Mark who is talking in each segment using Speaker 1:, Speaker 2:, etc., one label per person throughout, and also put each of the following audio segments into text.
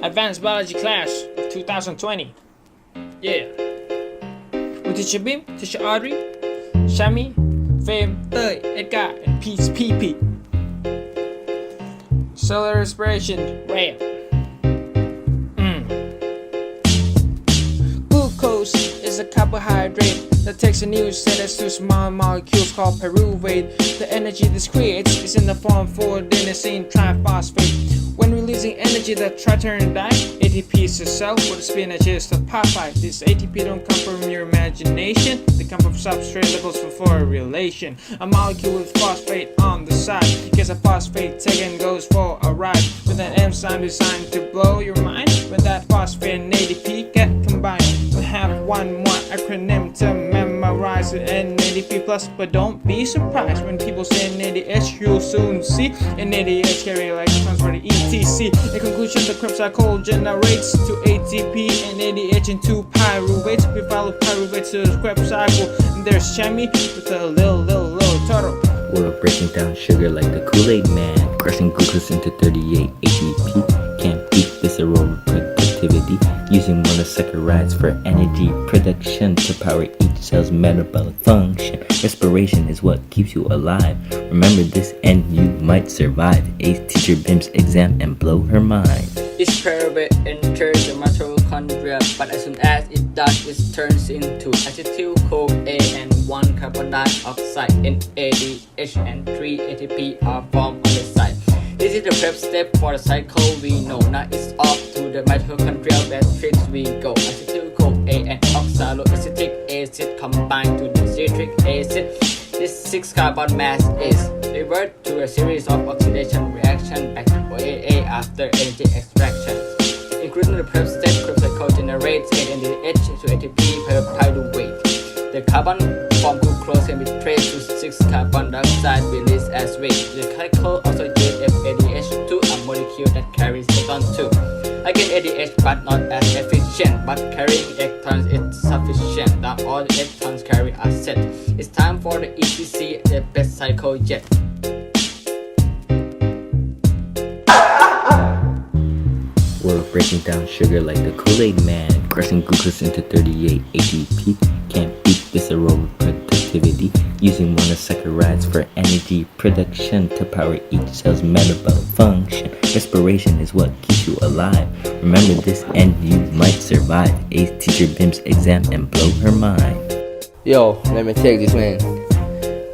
Speaker 1: Advanced Biology class 2020. Yeah. With teacher Bim, teacher Audrey, Shammee, Fame, Toey, Edgar, and Peace PP. Cellular Respiration, RAM. Glucose is a carbohydrate that takes a new status to small molecules called pyruvate. The energy this creates is in the form of adenosine triphosphate. When releasing energy, the triterne die. ATP is a cell with a spinach is the Popeye. This ATP don't come from your imagination. They come from substrate levels before relation. A molecule with phosphate on the side gets a phosphate taken goes for a ride with an enzyme designed to blow your mind. When that phosphate and ATP get combined, we have one more acronym to memorize an ADP plus. But don't be surprised when people say NADH, you'll soon see an NADH carry electrons for the ETC. In conclusion, the Krebs cycle generates to ATP and ADH into pyruvate. We follow pyruvate to the Krebs cycle, and there's Shammee with a little turtle.
Speaker 2: We're breaking down sugar like the Kool-Aid man, crushing glucose into 38 ATP. Can't beat visceral productivity, using monosaccharides for energy production to power each cell's metabolic function. Respiration is what keeps you alive. Remember this and you might survive Ace Teacher Bim's exam and blow her mind.
Speaker 3: Each pyruvate enters the mitochondria, but as soon as it does, it turns into acetyl-CoA and 1 carbon dioxide, NADH, and 3 ATP are formed on the side. This is the prep step for the cycle we know. Now it's off to the mitochondrial matrix we go. Acetyl-CoA and oxaloacetic acid combine to the citric acid. This 6 carbon mass is reverted to a series of oxidation reactions back to OAA after energy extraction. Including the prep step, Krebs cycle generates NADH to ATP per pyruvate. The carbon from glucose can be traced to 6 carbon dioxide released as waste. The cycle also uses FADH to a molecule that carries electrons too. Again, ADH but not as efficient, but carrying electrons is sufficient. Now all the electrons carry are set. It's time for the ETC, the best cycle yet.
Speaker 2: We're breaking down sugar like the Kool-Aid man, crushing glucose into 38 ATP. Can't beat visceral productivity, using monosaccharides for energy production to power each cell's metabolic function. Respiration is what keeps you alive. Remember this and you might survive Ace Teacher Bim's exam and blow her mind.
Speaker 4: Yo, let me take this, man.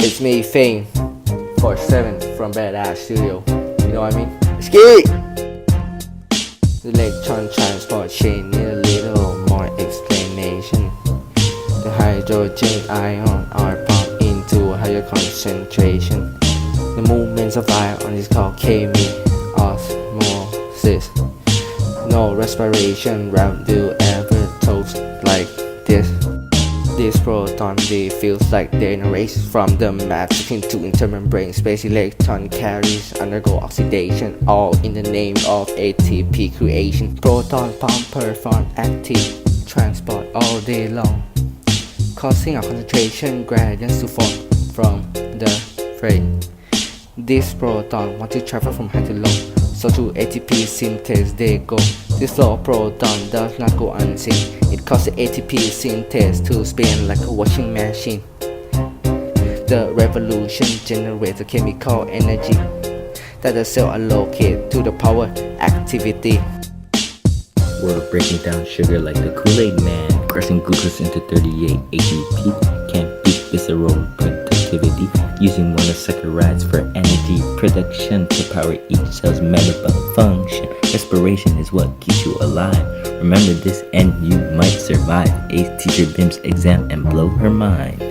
Speaker 4: It's me, Fame, for 7 from Badass Studio. You know what I mean? Ski! The electron transport chain need a little more explanation. The hydrogen ion are pumped into higher concentration. The movements of ion is called chemiosmosis. No respiration route do ever toast like this. This proton they feels like they race from the matrix into intermembrane space. Electron carriers undergo oxidation, all in the name of ATP creation. Proton pump perform active transport all day long, causing a concentration gradient to form from the frame. This proton want to travel from high to low, so to ATP synthase they go. This slow proton does not go unseen. It causes the ATP synthase to spin like a washing machine. The revolution generates the chemical energy that the cell allocate to the power activity.
Speaker 2: We're breaking down sugar like the Kool-Aid man, crushing glucose into 38 ATP. Can't beat visceral productivity, using monosaccharides for energy production to power each cell's metabolic function. Respiration is what keeps you alive. Remember this and you might survive Ace Teacher Bim's exam and blow her mind.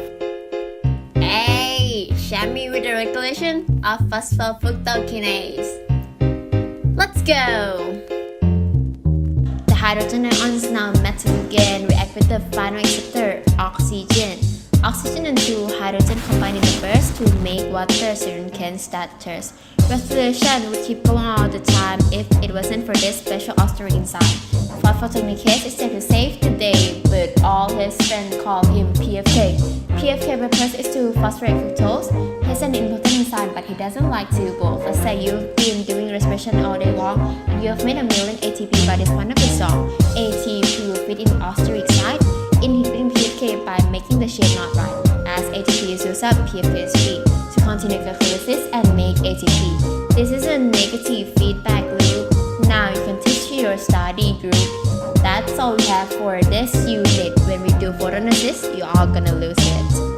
Speaker 5: Hey, Shammee with the regulation of phosphofructokinase. Let's go! The hydrogen ions now metal again react with the final acceptor, oxygen. Oxygen and 2 hydrogen combine in the burst to make water, serum can start thirst. Respiration would keep going all the time if it wasn't for this special oxygen enzyme. Phosphofructokinase is there to save the day, but all his friends call him PFK. PFK refers to phosphorate fructose. He's an important sun, but he doesn't like to do both. Let's say you've been doing respiration all day long, and you have made a million ATP by this point of the song. ATP will fit in osteric side, inhibiting PFK by making the shape not right. As ATP is used up, PFK is free to continue glycolysis and make ATP. This is a negative feedback loop. Now you can teach to your study group. That's all we have for this unit. When we do photoanalysis, you are gonna lose it.